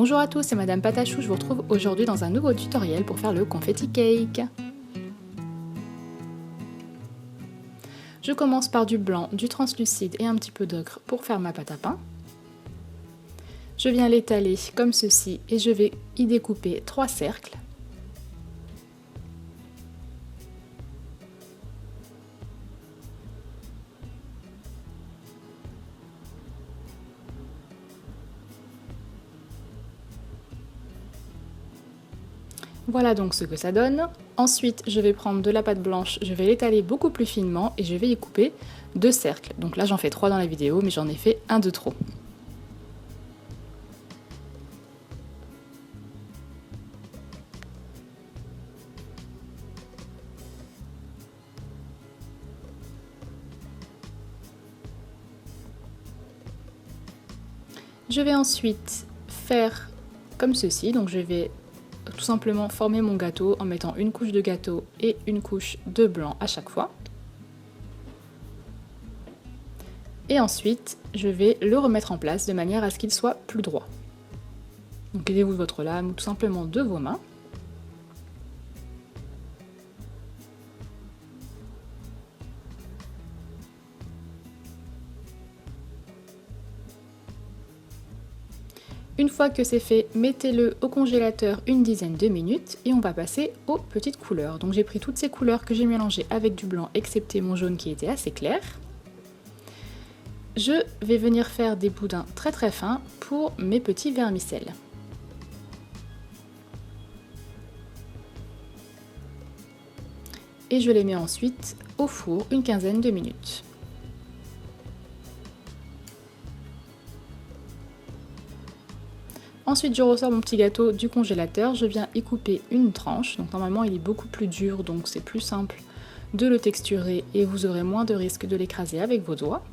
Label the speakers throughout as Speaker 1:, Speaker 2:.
Speaker 1: Bonjour à tous, c'est Madame Patachou, je vous retrouve aujourd'hui dans un nouveau tutoriel pour faire le confetti cake. Je commence par du blanc, du translucide et un petit peu d'ocre pour faire ma pâte à pain. Je viens l'étaler comme ceci et je vais y découper 3 cercles. Voilà donc ce que ça donne. Ensuite, je vais prendre de la pâte blanche, je vais l'étaler beaucoup plus finement et je vais y couper 2 cercles. Donc là j'en fais 3 dans la vidéo, mais j'en ai fait un de trop. Je vais ensuite faire comme ceci, donc je vais tout simplement former mon gâteau en mettant une couche de gâteau et une couche de blanc à chaque fois. Et ensuite, je vais le remettre en place de manière à ce qu'il soit plus droit. Donc aidez-vous de votre lame ou tout simplement de vos mains. Une fois que c'est fait, mettez-le au congélateur une dizaine de minutes et on va passer aux petites couleurs. Donc j'ai pris toutes ces couleurs que j'ai mélangées avec du blanc, excepté mon jaune qui était assez clair. Je vais venir faire des boudins très très fins pour mes petits vermicelles. Et je les mets ensuite au four une quinzaine de minutes. Ensuite, je ressors mon petit gâteau du congélateur, je viens y couper une tranche. Donc normalement, il est beaucoup plus dur, donc c'est plus simple de le texturer et vous aurez moins de risque de l'écraser avec vos doigts.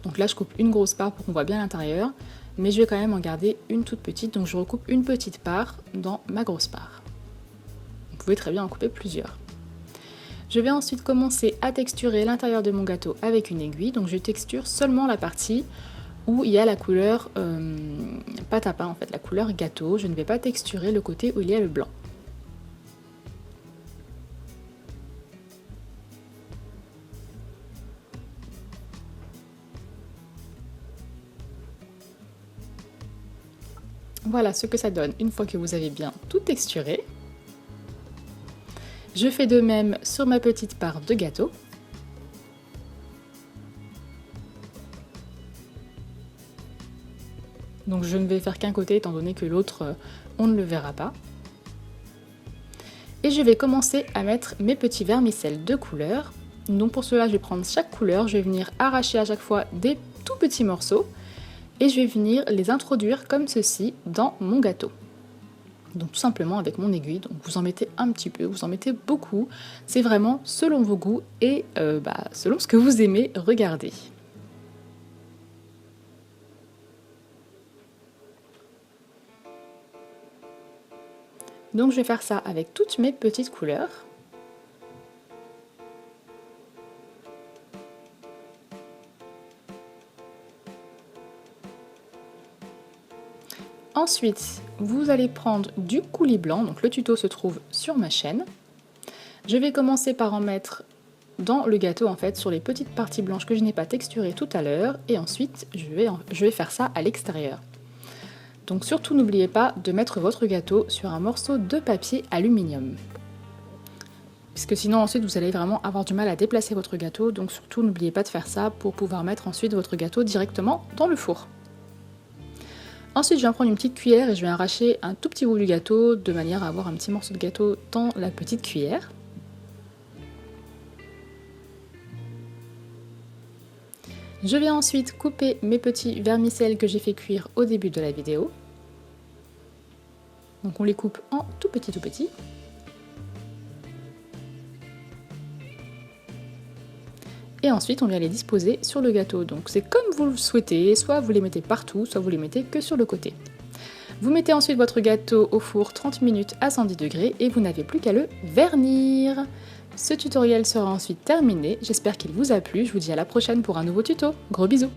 Speaker 1: Donc là, je coupe une grosse part pour qu'on voit bien l'intérieur, mais je vais quand même en garder une toute petite, donc je recoupe une petite part dans ma grosse part. Vous pouvez très bien en couper plusieurs. Je vais ensuite commencer à texturer l'intérieur de mon gâteau avec une aiguille, donc je texture seulement la partie où il y a la couleur pâte à pain, en fait, la couleur gâteau. Je ne vais pas texturer le côté où il y a le blanc. Voilà ce que ça donne une fois que vous avez bien tout texturé. Je fais de même sur ma petite part de gâteau. Donc je ne vais faire qu'un côté étant donné que l'autre, on ne le verra pas. Et je vais commencer à mettre mes petits vermicelles de couleur. Donc pour cela, je vais prendre chaque couleur, je vais venir arracher à chaque fois des tout petits morceaux et je vais venir les introduire comme ceci dans mon gâteau. Donc tout simplement avec mon aiguille, donc vous en mettez un petit peu, vous en mettez beaucoup, c'est vraiment selon vos goûts et selon ce que vous aimez regarder. Donc je vais faire ça avec toutes mes petites couleurs. Ensuite, vous allez prendre du coulis blanc, donc le tuto se trouve sur ma chaîne. Je vais commencer par en mettre dans le gâteau en fait, sur les petites parties blanches que je n'ai pas texturées tout à l'heure, et ensuite je vais faire ça à l'extérieur. Donc surtout n'oubliez pas de mettre votre gâteau sur un morceau de papier aluminium. Puisque sinon ensuite vous allez vraiment avoir du mal à déplacer votre gâteau, donc surtout n'oubliez pas de faire ça pour pouvoir mettre ensuite votre gâteau directement dans le four. Ensuite je viens prendre une petite cuillère et je vais arracher un tout petit bout du gâteau de manière à avoir un petit morceau de gâteau dans la petite cuillère. Je vais ensuite couper mes petits vermicelles que j'ai fait cuire au début de la vidéo. Donc on les coupe en tout petit. Et ensuite on vient les disposer sur le gâteau. Donc c'est comme vous le souhaitez, soit vous les mettez partout, soit vous les mettez que sur le côté. Vous mettez ensuite votre gâteau au four 30 minutes à 110 degrés et vous n'avez plus qu'à le vernir. Ce tutoriel sera ensuite terminé, j'espère qu'il vous a plu, je vous dis à la prochaine pour un nouveau tuto. Gros bisous!